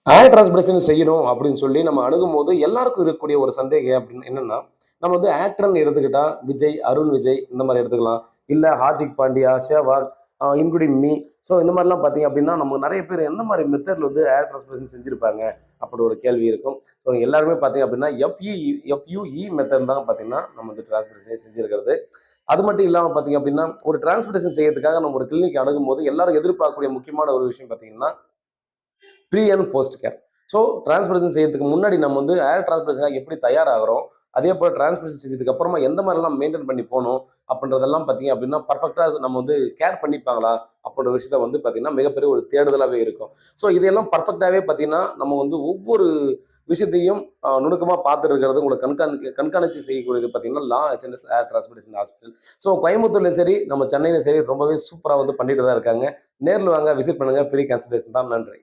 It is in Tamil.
ஹேர் டிரான்ஸ்பிளேஷன் செய்யணும் அப்படின்னு சொல்லி நம்ம அணுகும்போது எல்லாருக்கும் இருக்கக்கூடிய ஒரு சந்தேகம் அப்படின்னு என்னன்னா, நம்ம வந்து ஆக்டர்ன்னு எடுத்துக்கிட்டா விஜய், அருண் விஜய் இந்த மாரி எடுத்துக்கலாம். இல்ல Hardik Pandya, Sehwag, including me. So இந்த மாரிலாம் பார்த்தீங்க அப்படின்னா, நம்ம நெறைய பேர் எந்த மாரி மெத்தட்ல வந்து ஹேர் டிரான்ஸ்பிளேஷன் செஞ்சிருப்பாங்க? அப்படி ஒரு கேள்வி இருக்கும். ஸோ எல்லாருமே பார்த்தீங்க அப்படின்னா, எஃப்யூஇ மெத்தட் தான் பார்த்தீங்கன்னா, நம்ம வந்து டிரான்ஸ்பிளேஷனே செஞ்சிருக்கிறது. அது மட்டும் இல்லாம பார்த்தீங்க அப்படின்னா, ஒரு டிரான்ஸ்பிளேஷன் செய்யறதுக்காக நம்ம ஒரு கிளினிக் அணுகும்போது எல்லாரும் எதிர்பார்க்கக்கூடிய முக்கியமான ஒரு விஷயம் பார்த்தீங்கன்னா pre and post care. So transplantation செய்யறதுக்கு முன்னாடி நம்ம வந்து ஹேர் டிரான்ஸ்பிளேஷனுக்காக எப்படி தயாராகிறோம், அதே போல டிரான்ஸ்பிளேஷன் செஞ்சதுக்கு அப்புறமா எந்த மாதிரிலாம் மெயின்டைன் பண்ணி போணும் அப்படின்றதெல்லாம் பார்த்தீங்க அப்படின்னா பர்ஃபெக்டா நம்ம வந்து கேர் பண்ணிப்பாங்களா அப்படின்ற விஷயத்த வந்து பார்த்தீங்கன்னா மிகப்பெரிய ஒரு தேடுதலாகவே இருக்கும். ஸோ இதையெல்லாம் பர்ஃபெக்டாகவே பார்த்தீங்கன்னா நம்ம வந்து ஒவ்வொரு விஷயத்தையும் நுணுக்கமாக பார்த்துட்டு இருக்கிறது உங்களை கண்காணிச்சு செய்யக்கூடியது பார்த்தீங்கன்னா லா ஹெச்என்எஸ் ஹேர் டிரான்ஸ்பிளேஷன் ஹாஸ்பிட்டல். ஸோ கோயம்புத்தூர்லையும் சரி நம்ம சென்னையிலும் சரி ரொம்பவே சூப்பராக வந்து பண்ணிட்டு தான் இருக்காங்க. நேரில் வாங்க, விசிட் பண்ணுங்க, ஃப்ரீ கன்சல்டேஷன் தான். நன்றி.